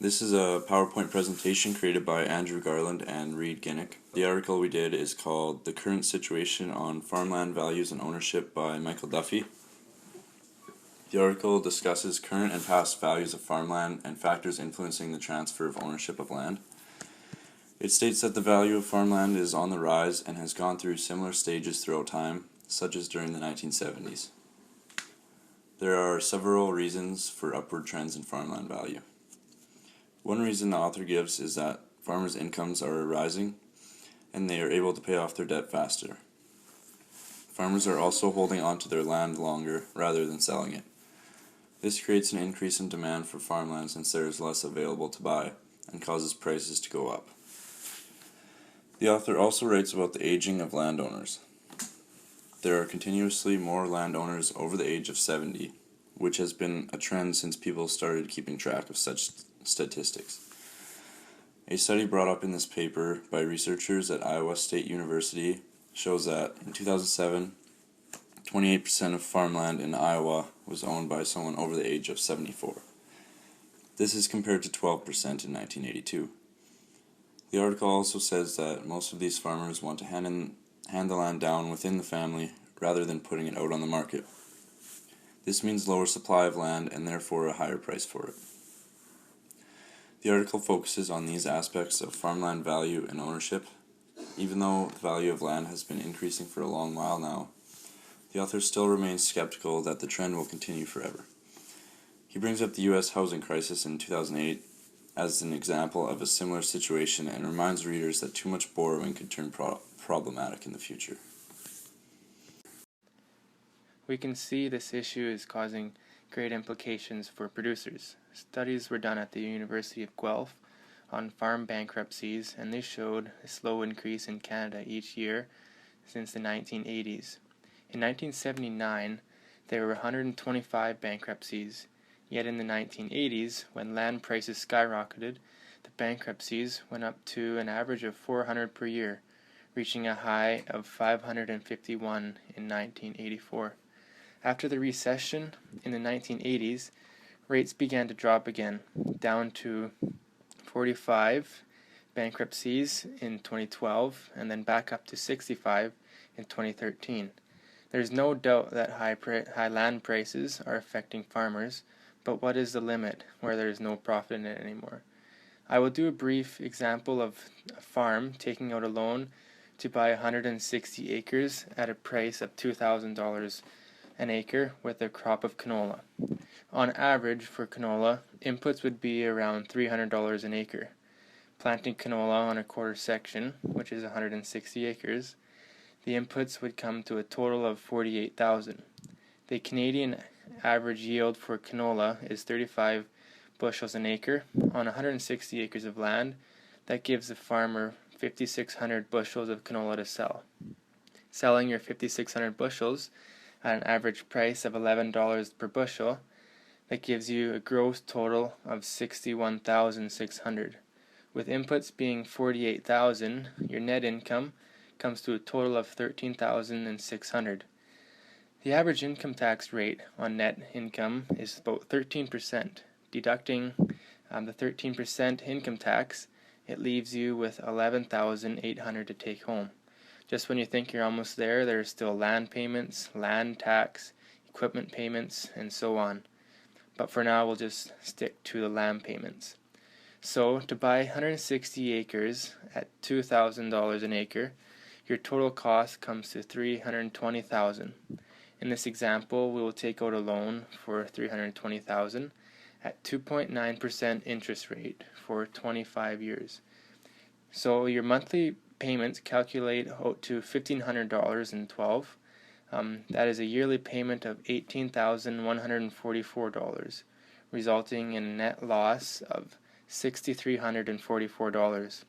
This is a PowerPoint presentation created by Andrew Garland and Reed Ginnick. The article we did is called The Current Situation on Farmland Values and Ownership by Michael Duffy. The article discusses current and past values of farmland and factors influencing the transfer of ownership of land. It states that the value of farmland is on the rise and has gone through similar stages throughout time, such as during the 1970s. There are several reasons for upward trends in farmland value. One reason the author gives is that farmers' incomes are rising and they are able to pay off their debt faster. Farmers are also holding on to their land longer rather than selling it. This creates an increase in demand for farmland since there is less available to buy and causes prices to go up. The author also writes about the aging of landowners. There are continuously more landowners over the age of 70, which has been a trend since people started keeping track of such statistics. A study brought up in this paper by researchers at Iowa State University shows that in 2007, 28% of farmland in Iowa was owned by someone over the age of 74. This is compared to 12% in 1982. The article also says that most of these farmers want to hand the land down within the family rather than putting it out on the market. This means lower supply of land and therefore a higher price for it. The article focuses on these aspects of farmland value and ownership. Even though the value of land has been increasing for a long while now, the author still remains skeptical that the trend will continue forever. He brings up the U.S. housing crisis in 2008 as an example of a similar situation and reminds readers that too much borrowing could turn problematic in the future. We can see this issue is causing great implications for producers. Studies were done at the University of Guelph on farm bankruptcies, and they showed a slow increase in Canada each year since the 1980s. In 1979, there were 125 bankruptcies. Yet in the 1980s, when land prices skyrocketed, the bankruptcies went up to an average of 400 per year, reaching a high of 551 in 1984. After the recession in the 1980s, rates began to drop again, down to 45 bankruptcies in 2012, and then back up to 65 in 2013. There's no doubt that high land prices are affecting farmers, but what is the limit where there is no profit in it anymore? I will do a brief example of a farm taking out a loan to buy 160 acres at a price of $2,000 an acre with a crop of canola. On average for canola, inputs would be around $300 an acre. Planting canola on a quarter section, which is 160 acres, the inputs would come to a total of $48,000. The Canadian average yield for canola is 35 bushels an acre on 160 acres of land. That gives the farmer 5,600 bushels of canola to sell. Selling your 5,600 bushels at an average price of $11 per bushel, that gives you a gross total of $61,600. With inputs being $48,000, your net income comes to a total of $13,600. The average income tax rate on net income is about 13%. Deducting the 13% income tax, it leaves you with $11,800 to take home. Just when you think you're almost there, there's still land payments, land tax, equipment payments, and so on. But for now, we'll just stick to the land payments. So, to buy 160 acres at $2,000 an acre, your total cost comes to $320,000. In this example, we will take out a loan for $320,000 at 2.9% interest rate for 25 years. So your monthly payments calculate out to $1,500 in 12. That is a yearly payment of $18,144, resulting in a net loss of $6,344.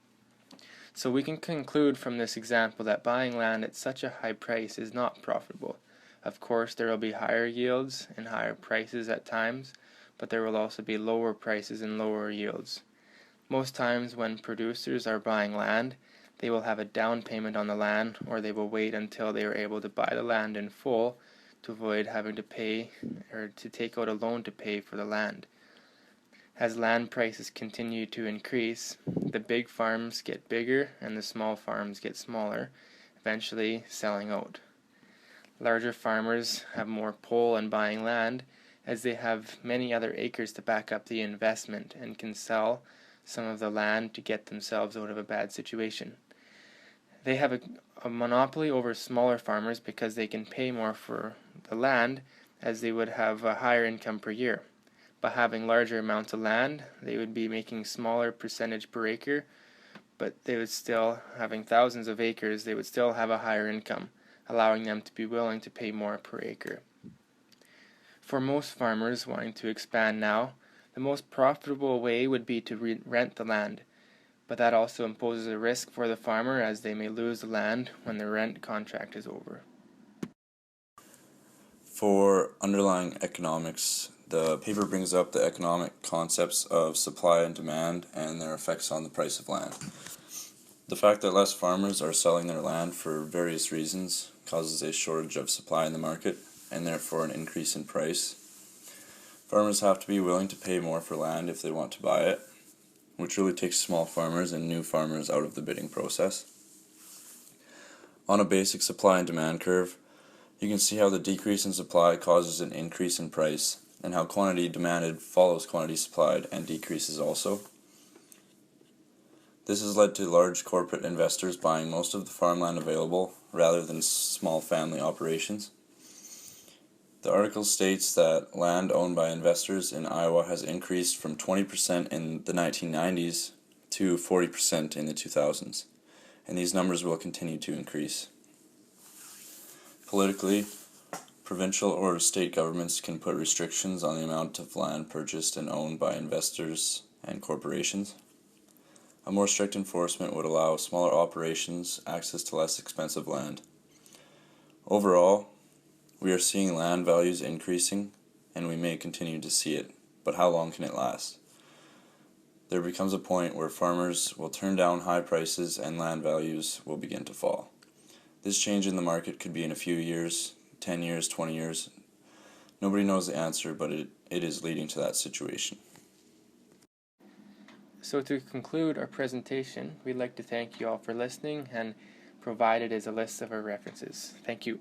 So we can conclude from this example that buying land at such a high price is not profitable. Of course, there will be higher yields and higher prices at times, but there will also be lower prices and lower yields. Most times when producers are buying land, they will have a down payment on the land, or they will wait until they are able to buy the land in full to avoid having to pay or to take out a loan to pay for the land. As land prices continue to increase, the big farms get bigger and the small farms get smaller, eventually selling out. Larger farmers have more pull in buying land, as they have many other acres to back up the investment and can sell some of the land to get themselves out of a bad situation. They have a monopoly over smaller farmers because they can pay more for the land, as they would have a higher income per year. By having larger amounts of land, they would be making smaller percentage per acre, but they would still, having thousands of acres, they would still have a higher income, allowing them to be willing to pay more per acre. For most farmers wanting to expand now, the most profitable way would be to rent the land, but that also imposes a risk for the farmer, as they may lose the land when the rent contract is over. For underlying economics, the paper brings up the economic concepts of supply and demand and their effects on the price of land. The fact that less farmers are selling their land for various reasons causes a shortage of supply in the market, and therefore an increase in price. Farmers have to be willing to pay more for land if they want to buy it, which really takes small farmers and new farmers out of the bidding process. On a basic supply and demand curve, you can see how the decrease in supply causes an increase in price, and how quantity demanded follows quantity supplied and decreases also. This has led to large corporate investors buying most of the farmland available rather than small family operations. The article states that land owned by investors in Iowa has increased from 20% in the 1990s to 40% in the 2000s, and these numbers will continue to increase. Politically, provincial or state governments can put restrictions on the amount of land purchased and owned by investors and corporations. A more strict enforcement would allow smaller operations access to less expensive land. Overall, we are seeing land values increasing, and we may continue to see it, but how long can it last? There becomes a point where farmers will turn down high prices and land values will begin to fall. This change in the market could be in a few years, 10 years, 20 years. Nobody knows the answer, but it is leading to that situation. So to conclude our presentation, we'd like to thank you all for listening, and provided is a list of our references. Thank you.